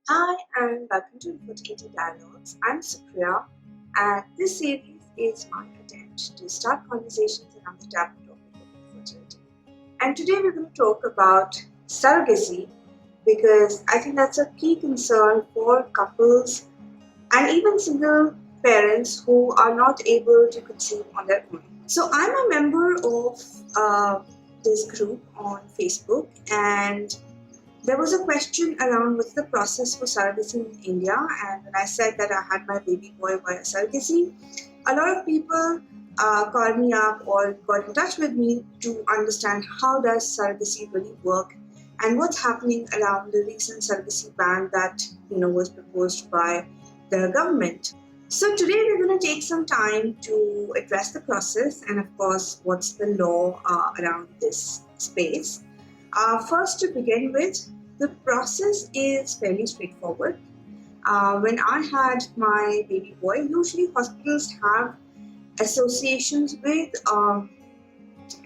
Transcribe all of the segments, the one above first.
Hi, and welcome to Infertility Dialogues. I'm Supriya, and this series is my attempt to start conversations around the taboo topic of infertility. And today we're going to talk about surrogacy because I think that's a key concern for couples and even single parents who are not able to conceive on their own. So I'm a member of this group on Facebook, and there was a question around what's the process for surrogacy in India, and when I said that I had my baby boy via surrogacy, a lot of people called me up or got in touch with me to understand how does surrogacy really work and what's happening around the recent surrogacy ban that was proposed by the government. So today we're going to take some time to address the process and of course what's the law around this space. First, to begin with, the process is fairly straightforward. When I had my baby boy, usually hospitals have associations with, or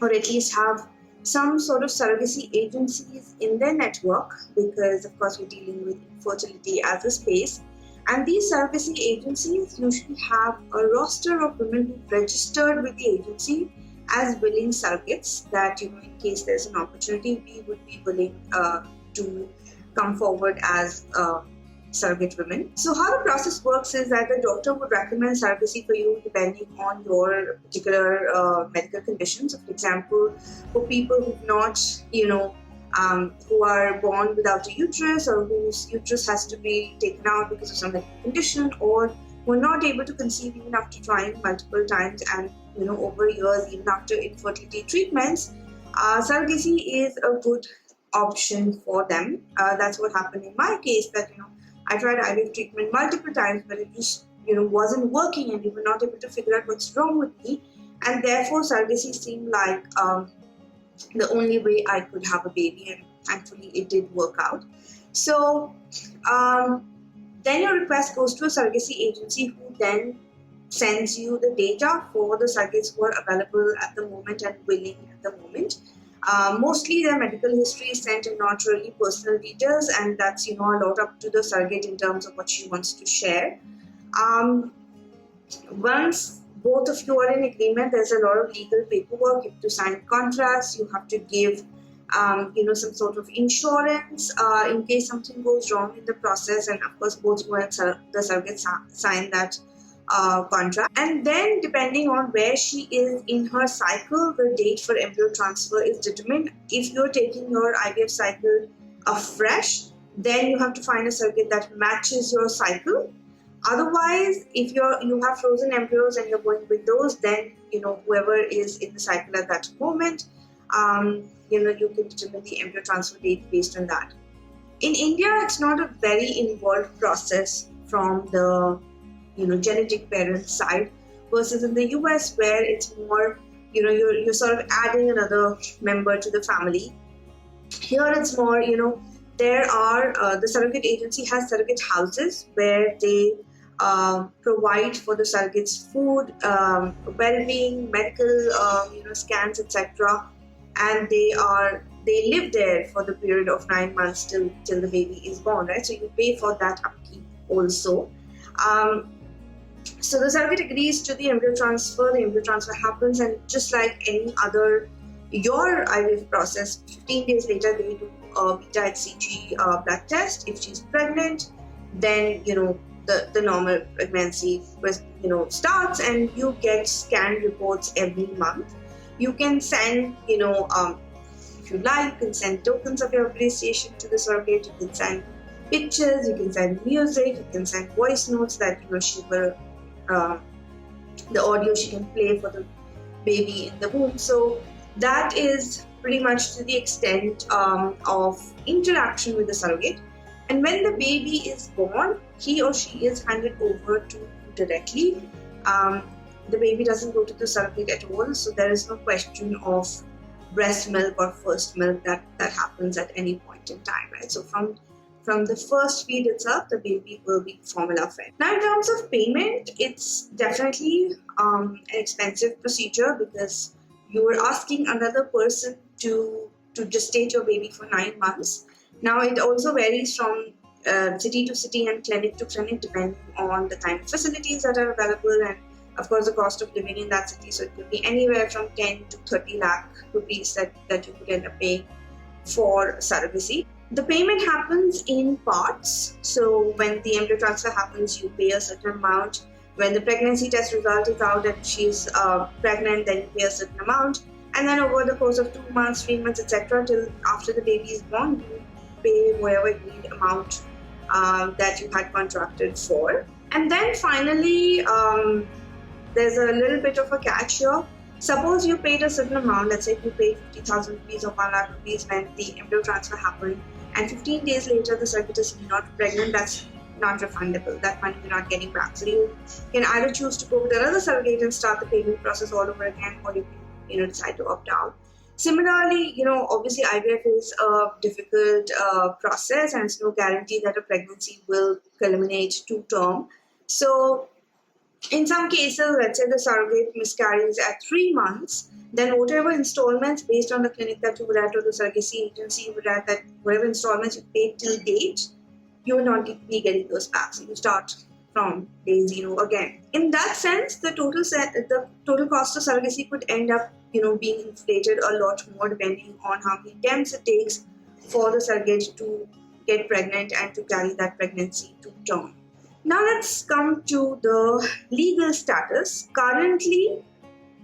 at least have some sort of surrogacy agencies in their network because, of course, we're dealing with infertility as a space. And these surrogacy agencies usually have a roster of women who registered with the agency as willing surrogates that, in case there's an opportunity, we would be willing to come forward as surrogate women. So how the process works is that the doctor would recommend surrogacy for you depending on your particular medical conditions. So for example, for people who've not, who are born without a uterus or whose uterus has to be taken out because of some medical condition, or who are not able to conceive even after trying multiple times and over years, even after infertility treatments, surrogacy is a good option for them. That's what happened in my case. That I tried IVF treatment multiple times, but it just wasn't working, and we were not able to figure out what's wrong with me, and therefore surrogacy seemed like the only way I could have a baby, and thankfully it did work out. So then your request goes to a surrogacy agency who then sends you the data for the surrogates who are available at the moment and willing at the moment. Mostly their medical history is sent and not really personal details, and that's a lot up to the surrogate in terms of what she wants to share. Once both of you are in agreement, there's a lot of legal paperwork. You have to sign contracts. You have to give some sort of insurance in case something goes wrong in the process, and of course both you and the surrogate sign that contract. And then depending on where she is in her cycle, the date for embryo transfer is determined. If you're taking your IVF cycle afresh, then you have to find a surrogate that matches your cycle. Otherwise, if you have frozen embryos and you're going with those, then whoever is in the cycle at that moment, you can determine the embryo transfer date based on that. In India, it's not a very involved process from the genetic parent side, versus in the US where it's more you're sort of adding another member to the family. Here it's more there are the surrogate agency has surrogate houses where they provide for the surrogates food, well-being, medical scans, etc. And they live there for the period of 9 months till the baby is born, right? So you pay for that upkeep also. So the surrogate agrees to the embryo transfer. The embryo transfer happens, and just like any other your IVF process, 15 days later they do a beta HCG blood test. If she's pregnant, then the normal pregnancy starts, and you get scan reports every month. You can send if you like, you can send tokens of your appreciation to the surrogate. You can send pictures, you can send music, you can send voice notes that she will the audio she can play for the baby in the womb. So that is pretty much to the extent of interaction with the surrogate. And when the baby is born, he or she is handed over to you directly. The baby doesn't go to the surrogate at all, so there is no question of breast milk or first milk that happens at any point in time, right? So from the first feed itself, the baby will be formula fed. Now, in terms of payment, it's definitely an expensive procedure because you are asking another person to gestate your baby for 9 months. Now, it also varies from city to city and clinic to clinic, depending on the kind of facilities that are available and, of course, the cost of living in that city. So it could be anywhere from 10 to 30 lakh rupees that you could end up paying for surrogacy. The payment happens in parts. So when the embryo transfer happens, you pay a certain amount. When the pregnancy test result is out and she's pregnant, then you pay a certain amount. And then over the course of 2 months, 3 months, etc., till after the baby is born, you pay whatever agreed amount that you had contracted for. And then finally, there's a little bit of a catch here. Suppose you paid a certain amount, let's say you paid 50,000 rupees or 1 lakh rupees when the embryo transfer happened, and 15 days later the surrogate is not pregnant, that's not refundable. That money you're not getting back. So you can either choose to go with another surrogate and start the payment process all over again, or you can decide to opt out. Similarly, obviously IVF is a difficult process, and it's no guarantee that a pregnancy will culminate to term. So in some cases, let's say the surrogate miscarries at 3 months, then whatever installments based on the clinic that you would at or the surrogacy agency you would at, that whatever installments you paid till date, you will not be getting those back. So you start from day zero again. In that sense, the total cost of surrogacy could end up being inflated a lot more depending on how many attempts it takes for the surrogate to get pregnant and to carry that pregnancy to term. Now let's come to the legal status. Currently,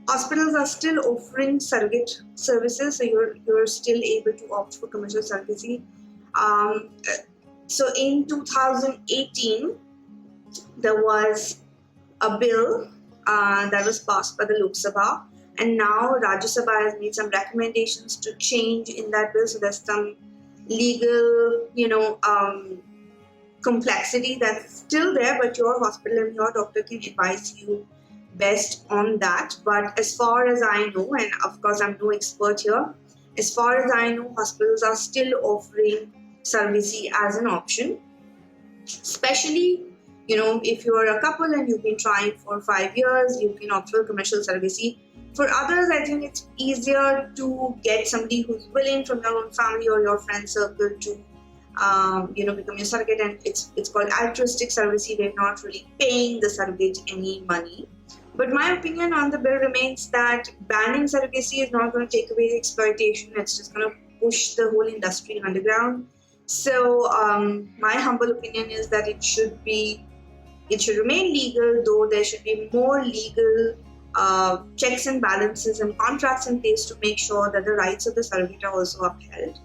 hospitals are still offering surrogate services, so you're still able to opt for commercial surrogacy. So in 2018, there was a bill that was passed by the Lok Sabha, and now Rajya Sabha has made some recommendations to change in that bill. So there's some legal, complexity that's still there, but your hospital and your doctor can advise you best on that. But as far as I know, and of course I'm no expert here, as far as I know, hospitals are still offering surrogacy as an option, especially if you're a couple and you've been trying for 5 years, you can opt for commercial surrogacy. For others, I think it's easier to get somebody who's willing from your own family or your friend circle to become your surrogate, and it's called altruistic surrogacy. They're not really paying the surrogate any money. But my opinion on the bill remains that banning surrogacy is not going to take away the exploitation. It's just going to push the whole industry underground. So my humble opinion is that it should remain legal, though there should be more legal checks and balances and contracts in place to make sure that the rights of the surrogate are also upheld.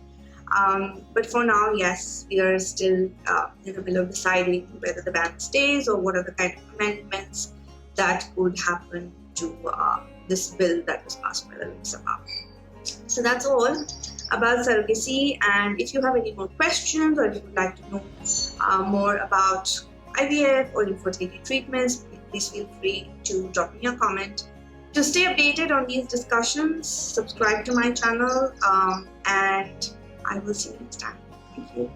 But for now, yes, we are still in the middle of deciding whether the ban stays or what are the kind of amendments that could happen to this bill that was passed by the Lok Sabha. So that's all about surrogacy. And if you have any more questions or if you would like to know more about IVF or infertility treatments, please feel free to drop me a comment. To stay updated on these discussions, subscribe to my channel, and I will see you next time. Thank you.